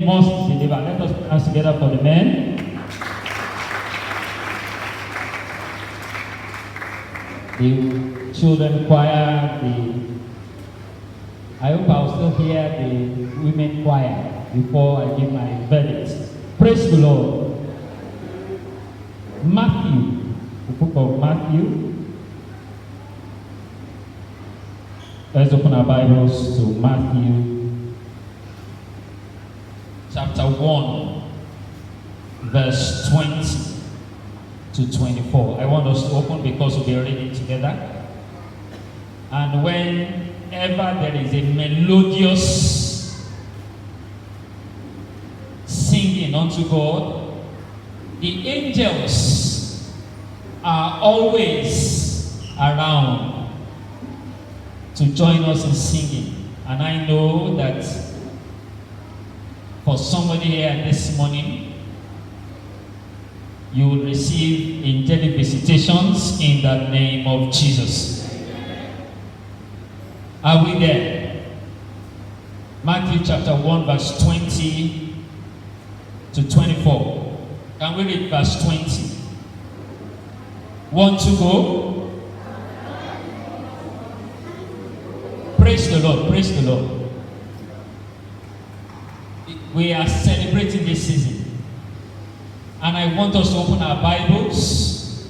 must deliver. Let us dance together for the men. The children choir, I hope I'll still hear the women choir before I give my verdict. Praise the Lord. Matthew, the book of Matthew. Let's open our Bibles to Matthew chapter 1, verse 20 to 24. I want us to open because we'll be reading together. And whenever there is a melodious singing unto God, the angels are always around to join us in singing. And I know that for somebody here this morning, you will receive angelic visitations in the name of Jesus. Are we there? Matthew chapter 1, verse 20 to 24. Can we read verse 20? Want to go? Praise the Lord, praise the Lord. We are celebrating this season. And I want us to open our Bibles.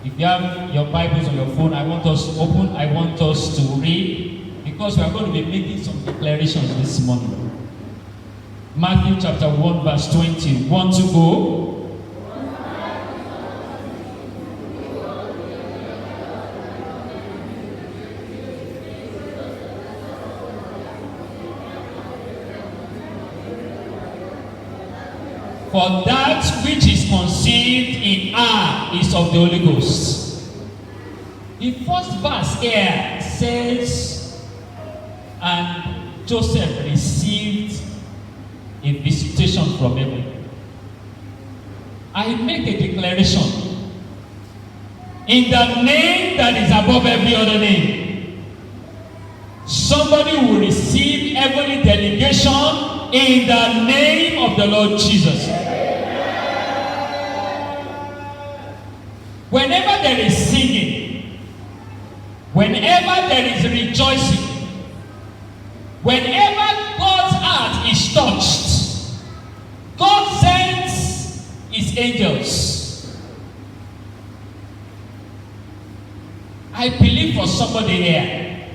If you have your Bibles on your phone, I want us to open, I want us to read, because we are going to be making some declarations this morning. Matthew chapter 1, verse 20. Want to go? For that which is conceived in her is of the Holy Ghost. The first verse here says, and Joseph received a visitation from heaven. I make a declaration in the name that is above every other name. Somebody will receive heavenly delegation in the name of the Lord Jesus. Whenever there is singing, whenever there is rejoicing, whenever God's heart is touched, God sends his angels. I believe for somebody here,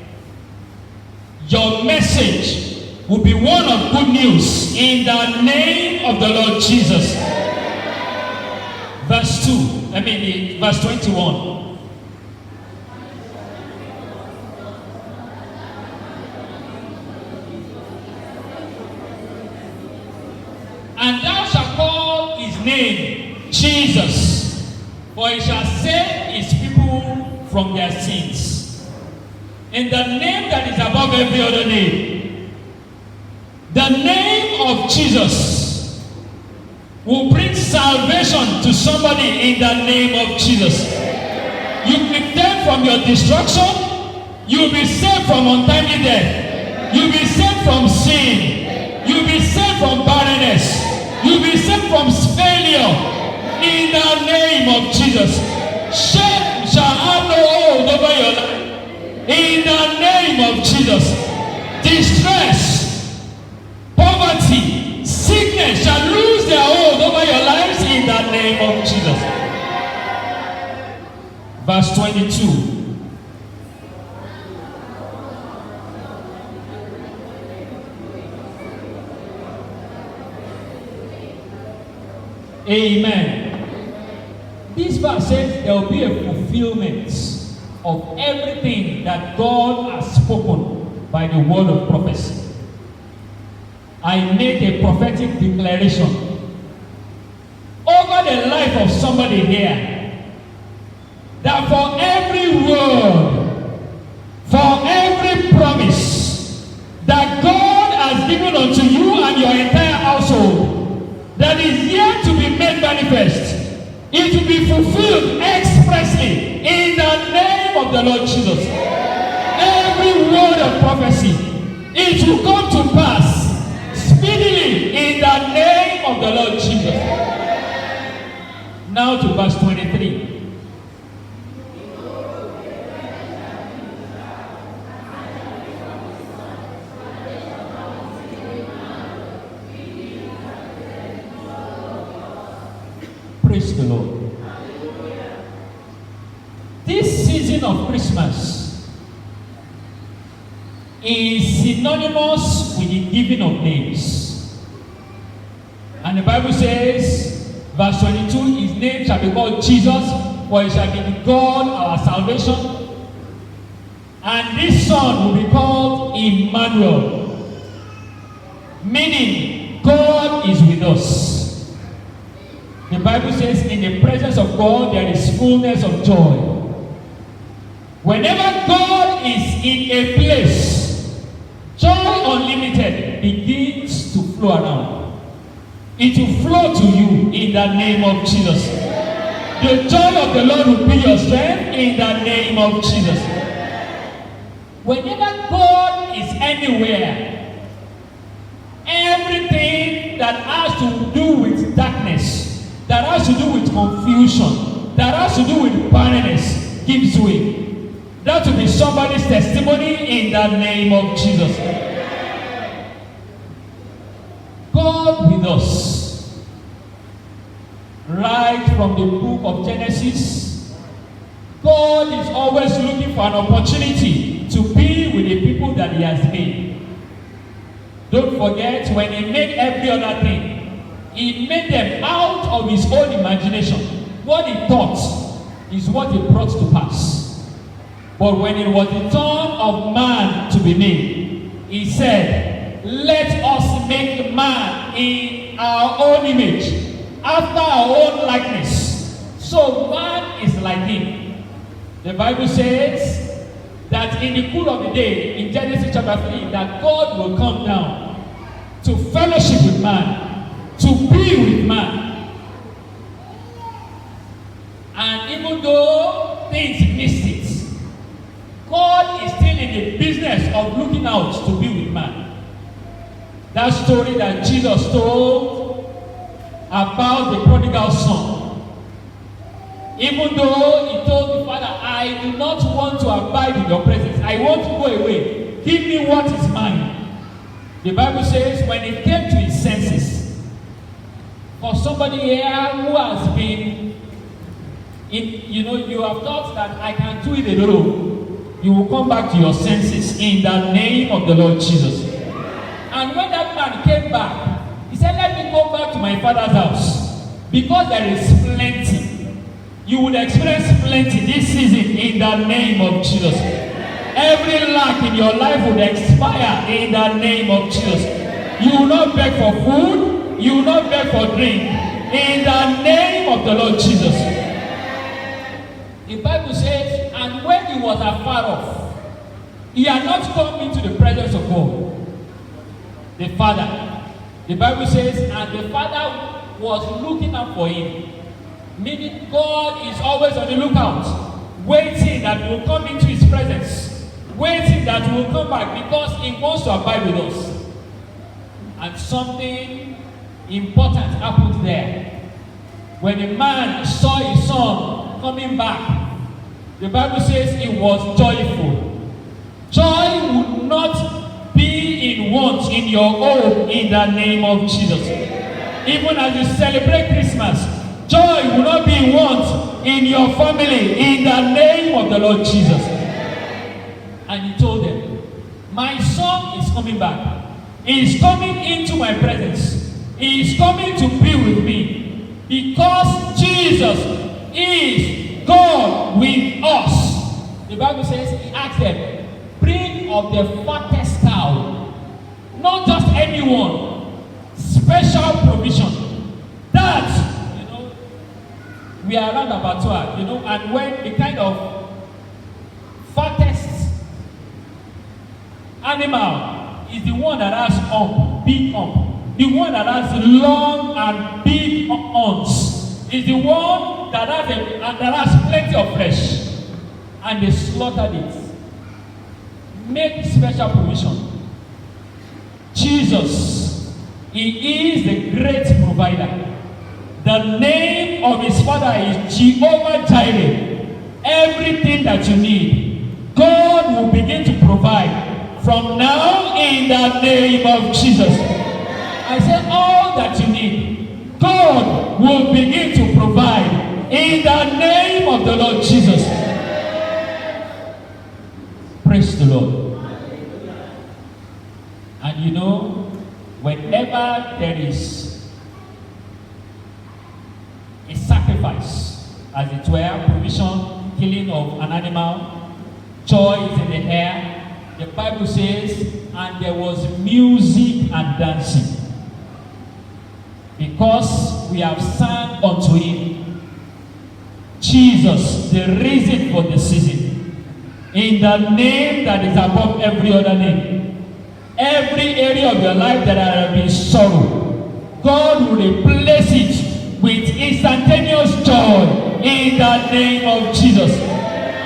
your message will be one of good news in the name of the Lord Jesus. Verse 21. And thou shalt call his name Jesus, for he shall save his people from their sins. In the name that is above every other name, the name of Jesus will bring salvation to somebody in the name of Jesus. You will be saved from your destruction. You will be saved from untimely death. You will be saved from sin. You will be saved from barrenness. You will be saved from failure in the name of Jesus. Shame shall have no hold over your life in the name of Jesus. Distress, poverty, sickness shall lose their hold over your lives in the name of Jesus. Verse 22. Amen. This verse says there will be a fulfillment of everything that God has spoken by the word of prophecy. I make a prophetic declaration over the life of somebody here that for every word, for every promise that God has given unto you and your entire household that is yet to be made manifest, it will be fulfilled expressly in the name of the Lord Jesus. Every word of prophecy, it will come to pass speedily Now to verse 23. Praise the Lord. This season of Christmas is synonymous with the giving of names. And the Bible says, verse 22, his name shall be called Jesus, for he shall be the God our salvation. And this son will be called Emmanuel, meaning God is with us. The Bible says, in the presence of God there is fullness of joy. Whenever God is in a place, joy unlimited begins to flow around. It will flow to you in the name of Jesus. The joy of the Lord will be your strength in the name of Jesus. Whenever God is anywhere, everything that has to do with darkness, that has to do with confusion, that has to do with barrenness, gives way. That will be somebody's testimony in the name of Jesus. God with us. Right from the book of Genesis, God is always looking for an opportunity to be with the people that he has made. Don't forget, when he made every other thing, he made them out of his own imagination. What he thought is what he brought to pass. But when it was the turn of man to be made, he said, let us make man in our own image, after our own likeness. So man is like him. The Bible says that in the cool of the day, in Genesis chapter 3, that God will come down to fellowship with man, to be with man. And even though things missed it, God is still in the business of looking out to be with man. That story that Jesus told about the prodigal son. Even though he told the father, I do not want to abide in your presence. I want to go away. Give me what is mine. The Bible says when he came to his senses, for somebody here who has been, you have thought that I can do it alone. You will come back to your senses in the name of the Lord Jesus. And when that man came back, he said, let me go back to my father's house. Because there is plenty. You will experience plenty this season in the name of Jesus. Every lack in your life will expire in the name of Jesus. You will not beg for food. You will not beg for drink. In the name of the Lord Jesus. The Bible says, and when he was afar off, he had not come into the presence of God. The Father. The Bible says, and the Father was looking up for him. Meaning God is always on the lookout, waiting that we will come into his presence, waiting that we will come back because he wants to abide with us. And something important happened there. When a man saw his son coming back, the Bible says he was joyful. Joy would not be in want in your home in the name of Jesus. Even as you celebrate Christmas, joy will not be in want in your family in the name of the Lord Jesus. And he told them, my son is coming back. He is coming into my presence. He is coming to be with me because Jesus is God with us. The Bible says he asked them, bring of the fattest cow. Not just anyone. Special provision. That, we are around abattoir, and when the kind of fattest animal is the one that has big hump. The one that has long and big horns is the one that has plenty of flesh. And they slaughtered it. Make special provision. Jesus, he is the great provider, the The name of his father is Jehovah Jireh. Everything that you need, God will begin to provide from now in the name of Jesus. I said all that you need, God will begin to provide in the name of the Lord Jesus. Praise the Lord. And you know, whenever there is a sacrifice, as it were, provision, killing of an animal, joy is in the air, the Bible says, and there was music and dancing. Because we have sang unto him, Jesus, the reason for the season, in the name that is above every other name. Every area of your life that has been sorrow, God will replace it with instantaneous joy in the name of Jesus.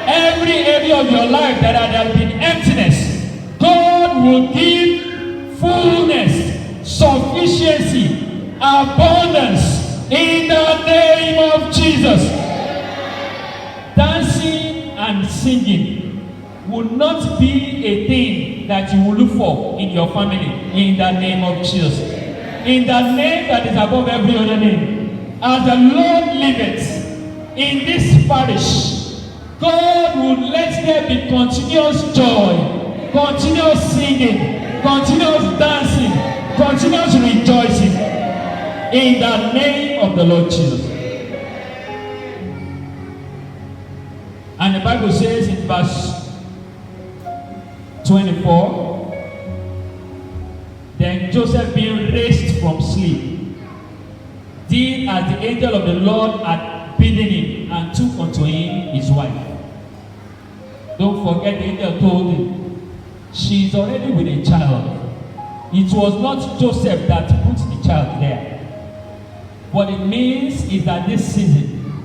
Every area of your life that has been emptiness, God will give fullness, sufficiency, abundance in the name of Jesus. Dancing and singing will not be a thing that you will look for in your family in the name of Jesus. In the name that is above every other name. As the Lord liveth in this parish, God will let there be continuous joy, continuous singing, continuous dancing, continuous rejoicing in the name of the Lord Jesus. And the Bible says in verse 24, then Joseph, being raised from sleep, did as the angel of the Lord had bidden him, and took unto him his wife. Don't forget, the angel told him, she is already with a child. It was not Joseph that put the child there. What it means is that this season,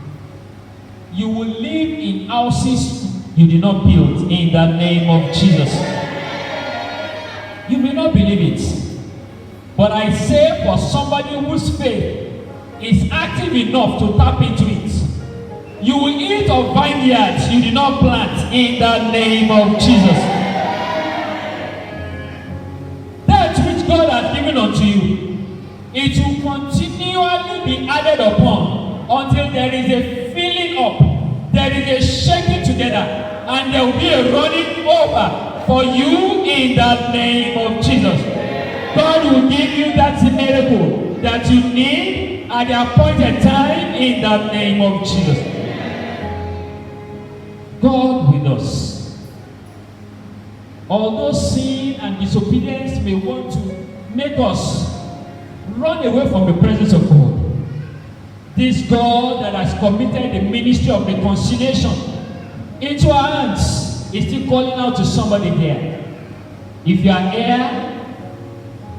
you will live in houses you did not build in the name of Jesus. You may not believe it, but I say for somebody whose faith is active enough to tap into it, you will eat of vineyards you did not plant in the name of Jesus. That which God has given unto you, it will continually be added upon until there is a filling up, there is a shaking together, and there will be a running over for you in the name of Jesus. God will give you that miracle that you need at the appointed time in the name of Jesus. God with us. Although sin and disobedience may want to make us run away from the presence of God, this God that has committed the ministry of reconciliation into our hands is still calling out to somebody here. If you are here,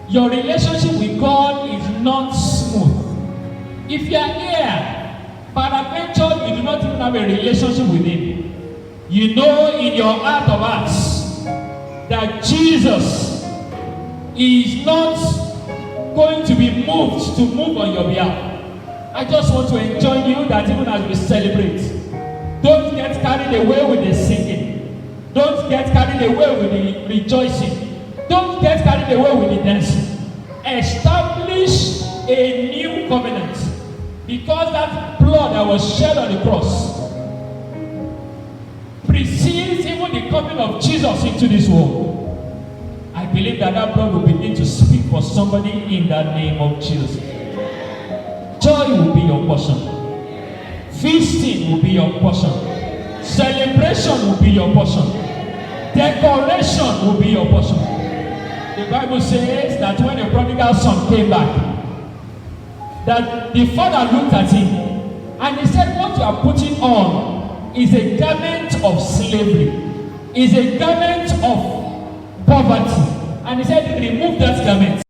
your relationship with God is not smooth. If you are here, peradventure you do not even have a relationship with Him. You know in your heart of hearts that Jesus is not going to be moved to move on your behalf. I just want to enjoin you that even as we celebrate, don't get carried away with the singing. Don't get carried away with the rejoicing. Don't get carried away with the dancing. Establish a new covenant, because that blood that was shed on the cross precedes even the coming of Jesus into this world. I believe that that blood will begin to speak for somebody in the name of Jesus. Joy will be your portion. Feasting will be your portion. Celebration will be your portion. Decoration will be your portion. The Bible says that when the prodigal son came back, that the father looked at him and he said, what you are putting on is a garment of slavery, is a garment of poverty. And he said, remove that garment.